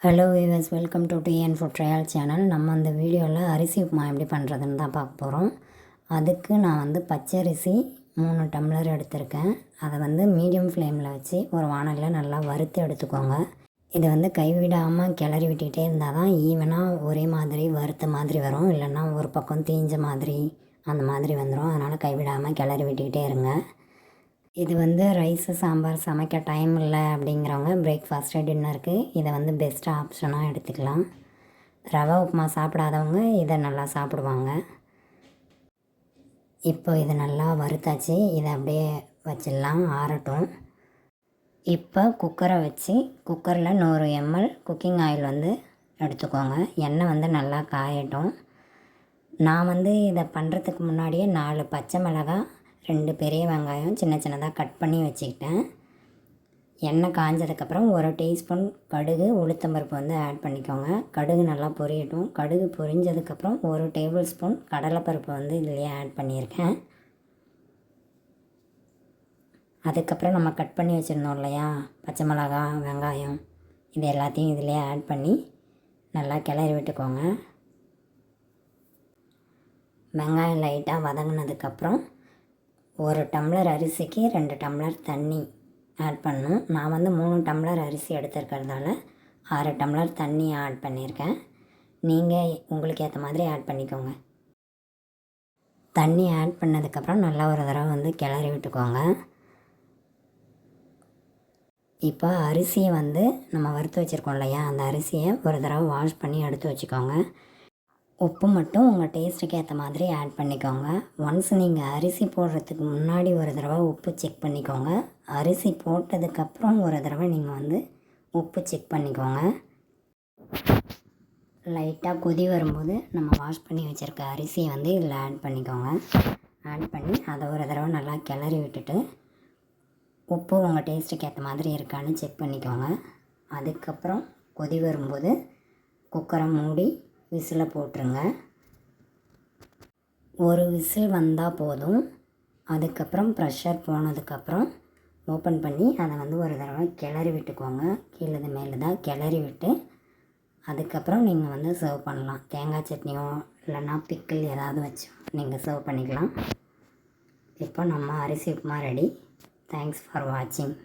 Hello viewers, welcome to tea and food trail channel. நம்ம இந்த வீடியோவில் அரிசி உப்புமா எப்படி பண்ணுறதுன்னு தான் பார்க்க போகிறோம். அதுக்கு நான் பச்சரிசி 3 டம்ளர் எடுத்திருக்கேன். அதை மீடியம் ஃப்ளேமில் வச்சு ஒரு வானலில் நல்லா வறுத்து எடுத்துக்கோங்க. இதை கைவிடாமல் கிளறி விட்டுகிட்டே இருந்தால் தான் ஈவனாக ஒரே மாதிரி வறுத்த மாதிரி வரும். இல்லைன்னா ஒரு பக்கம் தீஞ்ச மாதிரி அந்த மாதிரி வந்துடும். அதனால் கைவிடாமல் கிளறி விட்டுக்கிட்டே இருங்க. இது ரைஸு சாம்பார் சமைக்க டைம் இல்லை அப்படிங்கிறவங்க பிரேக்ஃபாஸ்ட்டு டின்னருக்கு இதை பெஸ்ட்டாக ஆப்ஷனாக எடுத்துக்கலாம். ரவை உப்புமா சாப்பிடாதவங்க இதை நல்லா சாப்பிடுவாங்க. இப்போ இது நல்லா வறுத்தாச்சு. இதை அப்படியே வச்சிடலாம், ஆறட்டும். இப்போ குக்கரை வச்சு குக்கரில் 100 ml குக்கிங் ஆயில் எடுத்துக்கோங்க. எண்ணெய் நல்லா காயட்டும். நான் இதை பண்ணுறதுக்கு முன்னாடியே 4 பச்சை மிளகாய், 2 பெரிய வெங்காயம் சின்ன சின்னதாக கட் பண்ணி வச்சுக்கிட்டேன். எண்ணெய் காஞ்சதுக்கப்புறம் 1 டீஸ்பூன் கடுகு, உளுத்தம்பருப்பு ஆட் பண்ணிக்கோங்க. கடுகு நல்லா பொரியட்டும். கடுகு பொரிஞ்சதுக்கப்புறம் 1 டேபிள் ஸ்பூன் கடலைப்பருப்பு இதுலேயே ஆட் பண்ணியிருக்கேன். அதுக்கப்புறம் நம்ம கட் பண்ணி வச்சுருந்தோம் இல்லையா பச்சை மிளகாய், வெங்காயம், இது எல்லாத்தையும் இதிலே ஆட் பண்ணி நல்லா கிளறி விட்டுக்கோங்க. வெங்காயம் லைட்டாக வதங்கினதுக்கப்புறம் 1 டம்ளர் அரிசிக்கு 2 டம்ளர் தண்ணி ஆட் பண்ணணும். நான் 3 டம்ளர் அரிசி எடுத்துருக்கிறதால 6 டம்ளர் தண்ணி ஆட் பண்ணியிருக்கேன். நீங்கள் உங்களுக்கு ஏற்ற மாதிரி ஆட் பண்ணிக்கோங்க. தண்ணி ஆட் பண்ணதுக்கப்புறம் நல்லா ஒரு தடவை கிளறி விட்டுக்கோங்க. இப்போ அரிசியை நம்ம வறுத்து வச்சுருக்கோம் இல்லையா, அந்த அரிசியை ஒரு தடவை வாஷ் பண்ணி எடுத்து வச்சுக்கோங்க. உப்பு மட்டும் உங்கள் டேஸ்ட்டுக்கு ஏற்ற மாதிரி ஆட் பண்ணிக்கோங்க. ஒன்ஸ் நீங்கள் அரிசி போடுறதுக்கு முன்னாடி ஒரு தடவை உப்பு செக் பண்ணிக்கோங்க. அரிசி போட்டதுக்கப்புறம் ஒரு தடவை நீங்கள் உப்பு செக் பண்ணிக்கோங்க. லைட்டாக கொதி வரும்போது நம்ம வாஷ் பண்ணி வச்சுருக்க அரிசியை இதில் ஆட் பண்ணிக்கோங்க. ஆட் பண்ணி அதை ஒரு தடவை நல்லா கிளறி விட்டுட்டு உப்பு உங்கள் டேஸ்ட்டுக்கு ஏற்ற மாதிரி இருக்கான்னு செக் பண்ணிக்கோங்க. அதுக்கப்புறம் கொதி வரும்போது குக்கரை மூடி விசிலை போட்டுருங்க. ஒரு விசில் வந்தால் போதும். அதுக்கப்புறம் ப்ரெஷர் போனதுக்கப்புறம் ஓப்பன் பண்ணி அதை ஒரு தடவை கிளறி விட்டுக்கோங்க. கீழே மேலே தான் கிளறி விட்டு அதுக்கப்புறம் நீங்கள் சர்வ் பண்ணலாம். தேங்காய் சட்னியோ இல்லைன்னா பிக்கிள் ஏதாவது வச்சு நீங்கள் சர்வ் பண்ணிக்கலாம். இப்போ நம்ம அரிசி உப்புமா ரெடி. தேங்க்ஸ் ஃபார் வாட்சிங்.